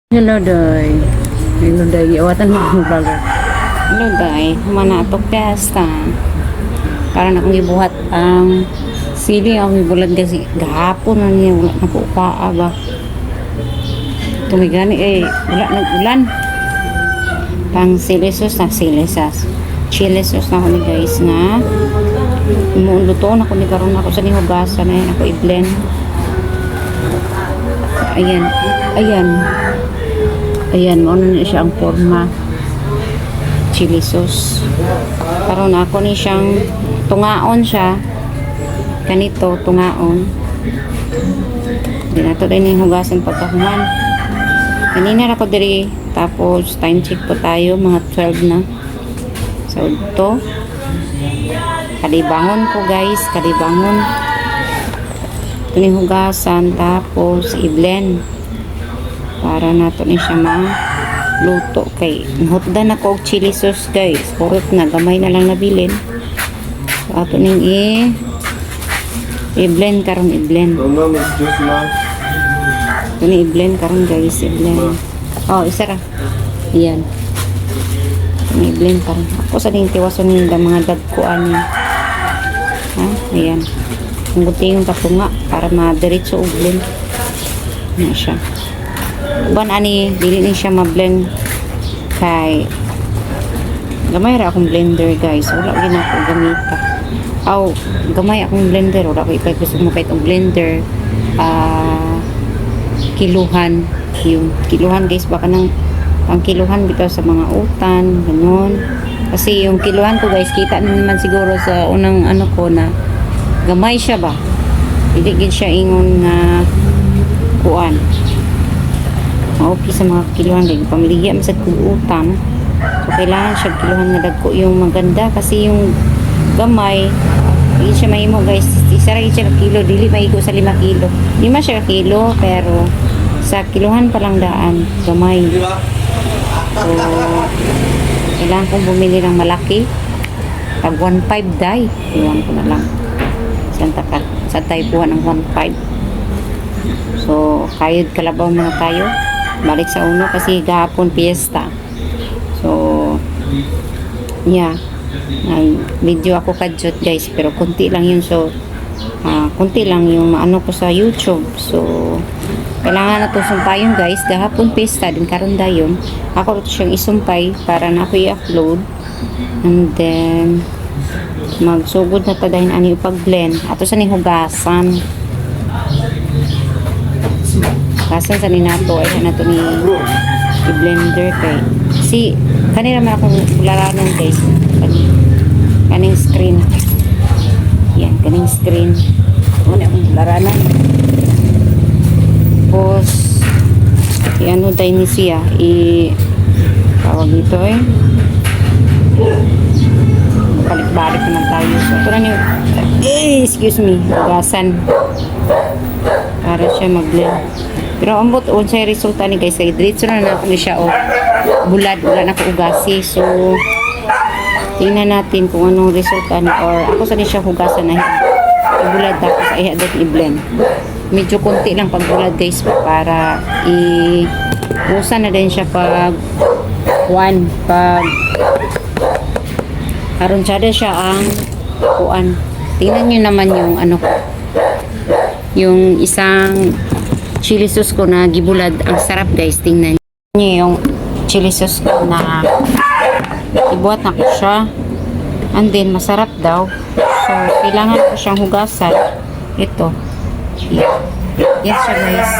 Hello, Day. Hello, Day. Iwatan mo akong vlogger. Hello day, humana to pesta. Para na kong ibuhat ang sili ang ibulat kasi gahapon na niya wala na po paa ba. Tumigani wala nag-ulan. Pang sili sauce na sili sauce. Chili sauce na ako ni guys nga. Luto na ko ni karon ako sa nihugasan na yan ako i-blend. Ayan, mauna na siya ang forma. Chili sauce. Karon ako ni siyang tungaon siya. Ganito, tungaon. Hindi na ito din yung hugasan pagkahuman. Kanina ako diri. Tapos, time check po tayo. Mga 12 na. So, ito. Kalibangon ko guys. Kalibangon. Ito yung hugasan. Tapos, i-blend. Para nato ni siya luto kay hotdan ako og chili sauce guys. Kurot na gamay na lang nabilin. So ato ning i-blend karon i-blend. Ito ni i-blend karon guys, i-blend. Oh, isa ra. Iyan. I-blend karon. Ako sa ning tiwason ning mga dagkuan niya. Ha? Ayan. Ang guting yung katunga para ma-diretso og blend. Na siya. Uban ani dili ni siya ma-blend kay gamay ra akong blender guys, wala gyud ako gamita. Gamay akong blender, wala ko ipay gusto mo kahit og blender kiluhan, yung kiluhan guys, baka nang ang kiluhan bitaw sa mga utan ganon. Kasi yung kiluhan ko guys, kita naman siguro sa unang ano ko na gamay siya ba, hindi gid siya ingon nga kuan. Okay sa mga kiluhan din pamiligya masad kong utang, so kailangan siya kiluhan nga dagko yung maganda kasi yung gamay hindi siya mahimo guys, isa ra siya ka kilo, dili maigo sa 5 kilo, 5 siya ka kilo pero sa kiluhan pa lang daan gamay. So kailangan kong bumili ng malaki tag 1.5 day, iwan ko na lang sa tayo ng 1.5. So kayod kalabaw muna tayo, balik sa uno kasi gahapon fiesta. So yeah, video ako kadyot guys, pero kunti lang yun. So kunti lang yung maano ko sa YouTube. So kailangan na ito sumpayon guys, gahapon fiesta din karon dayon ako ito siyang isumpay para na ako i-upload, and then magsugod na ta dahil ani pag-blend ato sa ning hugasan. Kasan sa ninato ay na to ni i-blender kay si kanina man akong laranon guys, kaning screen yan, kaning screen una akong laranon. Tapos ano tayo ni siya tawag dito balik-balik naman tayo. So ito na niyo excuse me, hugasan para siya mag-blend. Pero ambot unsay resulta ni guys kay diretso na ako ni siya bulad, wala na ko ugasi. So tingnan natin kung anong resulta ni, or ako sa ni siya hugasan na bulad tapos ay hadot i-blend. Medyo konti lang pag bulad guys para usan na din siya pag aron siya ang kuan. Tingnan niyo naman yung ano, yung isang chili sauce ko na gibulad, ang sarap guys. Tingnan niyo yung chili sauce ko na ibuhat na ko siya, and then masarap daw. So kailangan ko siyang hugasan. Ito yes siya guys,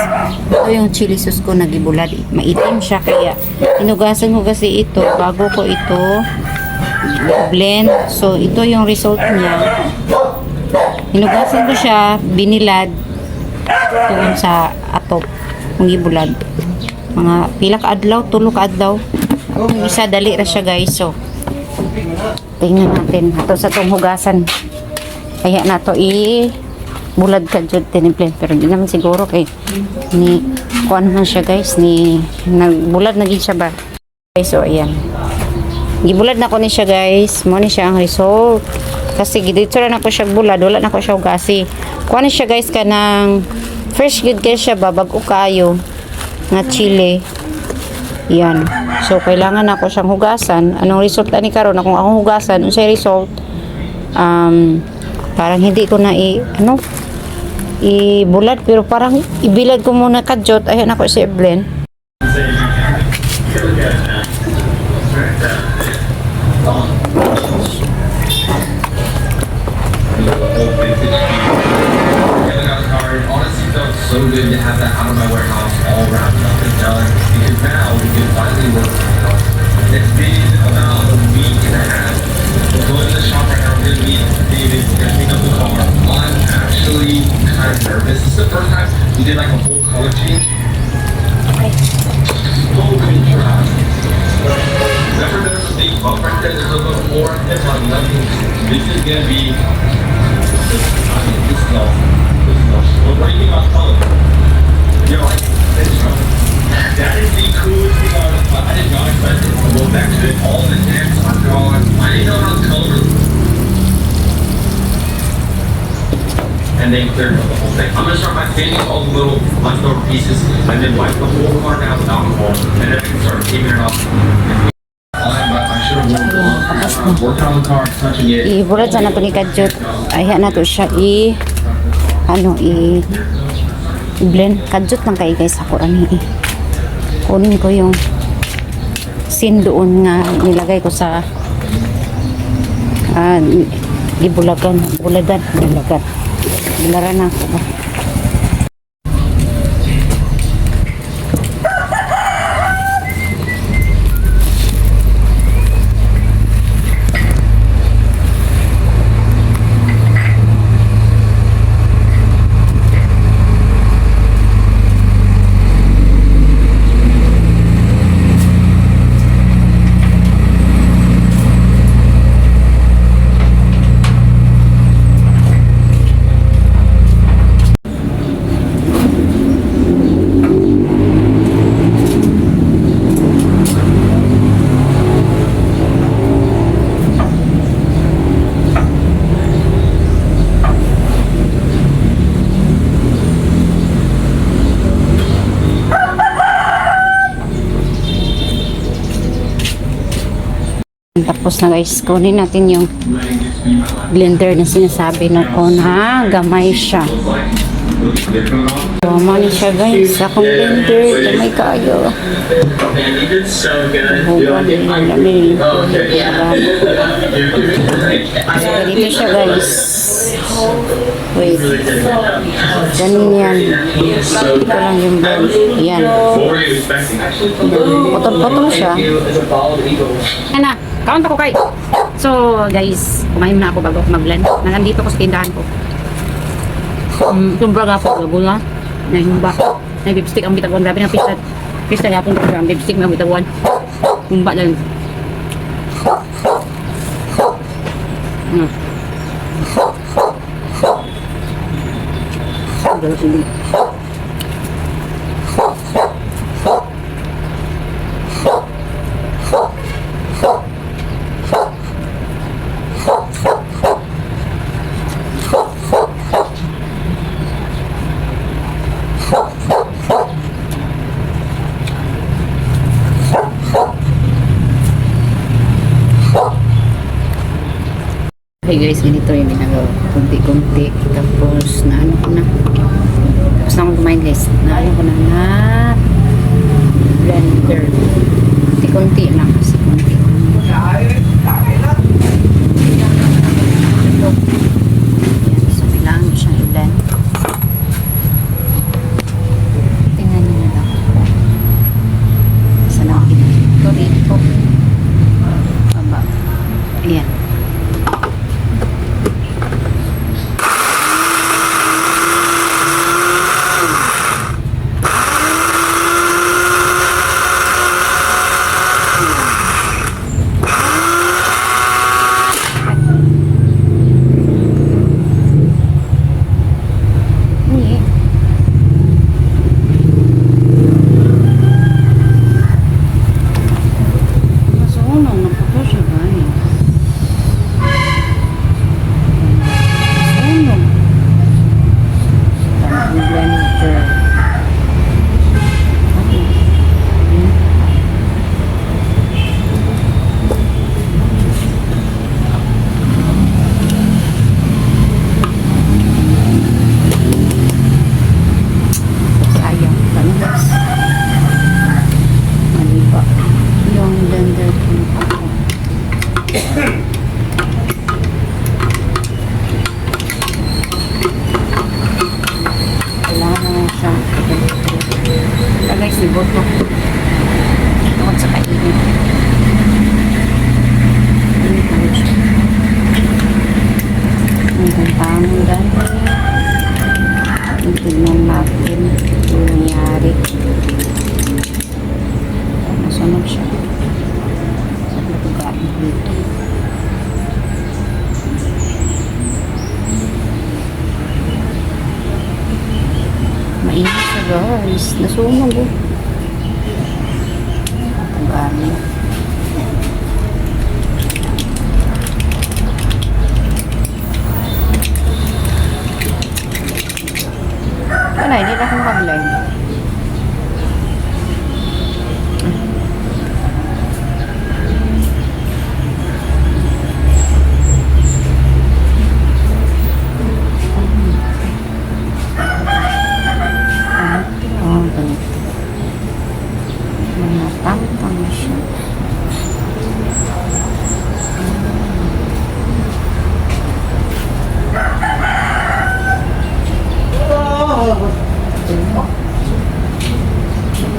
ito yung chili sauce ko na gibulad, maitim siya kaya hinugasan ko kasi ito bago ko ito blend. So ito yung result niya, hinugasan ko siya, binilad doon sa atop kung gibulad mga pila ka adlaw, 3 ka adlaw, isa dali ra siya guys. So tingnan natin ato sa tong hugasan, kaya na to bulad ka jud tinimple, pero di naman siguro kay ni kuan man siya guys, ni nagbulad na gid siya ba guys. So ayan, gibulad na ko ni siya guys, mo ni siya ang result kasi dito na ko siya bulad, wala na ko siya ugasi. Kuan ni siya guys kanang fresh good kay siya ba, bag-o kayo nga chili. Yan. So, kailangan ako siyang hugasan. Anong result ani karon? Kung akong hugasan, unsay result? Parang hindi ko na ibulad, pero parang ibilad ko muna kadyot. Ayan ako si blend. Honestly, felt so good to have that out of my warehouse all wrapped up and done because now we can finally work on it. It's been about a week and a half. We're going to the shop right now. We're going to meet David. We're going to pick up the car. I'm actually kind of nervous. This is the first time we did like a whole color change. So contrast. Remember there's a big bump right there. There's a little more on this one. This is going to be. This is what do you think about color? You're like, that is the coolest thing I did not expect it to go back to it. All the dents are gone. I didn't know how the color was. And they cleared up the whole thing. I'm gonna start by painting all the little leftover pieces and then wipe the whole car down with alcohol and then I can start keeping it off. I should have worn gloves. Working on the car, touching it. Ibulad sa nato ni kadyot. Ayan na to siya i-blend. Kadyot lang kayo guys ako rani kunin ko yung sin doon nga nilagay ko sa bulagan bilaran na ako ba. Tapos na guys, kunin natin yung blender na sinasabi no ko na gamay siya. Gamay siya guys, akong blender, gamay kayo. Huwag namin. So, ganito siya guys. Wait. Ganun yan. Ito lang yung blend. Yan. Potong-potong siya. Yan na. Kaon pa ko kay. So, guys, kumain na ako bago ako mag-blend. Nandito ko sa tindahan ko. Tumbra nga po, gula. Nahimba. May lipstick ang bitagwan. Grabe ng pista. Pista yapon ko. Ang lipstick ng bitagwan. Humba lang. Hindi. Hey guys, ganito yung ginagawa. Kunti-kunti. Tapos, naano ko na. Tapos na akong kumain guys. Naano ko na blender. Kunti-kunti lang kasi kunti. Yan, so kailangan siyang i-blend. Tingnan nyo na lang. Sana ako ito rito. Baba. Ayan. Hanggang tamang dahil tignan natin yung nangyari. Nasunog siya. Saan ba ito galing dito? Mainit siya guys. Nasunog oh. Ito galing. Ano, hindi na akong mag-live. Oh, ganito. Matang-tang siya.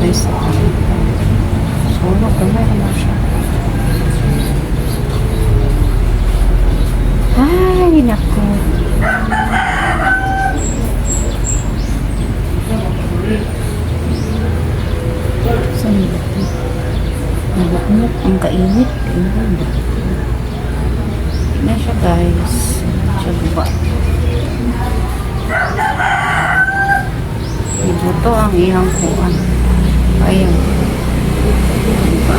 Guys, sunog na naman siya. Ay, naku. Saan ba ito? Nabukmuk ang kainit. Na siya guys. Siya buba. Ibuto ang ihang kuhan. Ayan. Buba.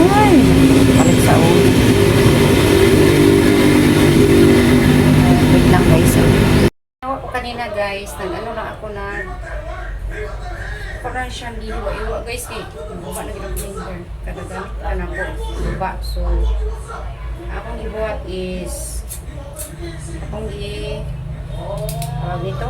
Ay, balik sa ulo. Wait lang guys. Nawa ko kanina guys, nag-ano lang ako na parang siyang iwa guys kay buba na ginang blender. Kadagamit ka na ko buba. So, akong ibuhat is akong tawag dito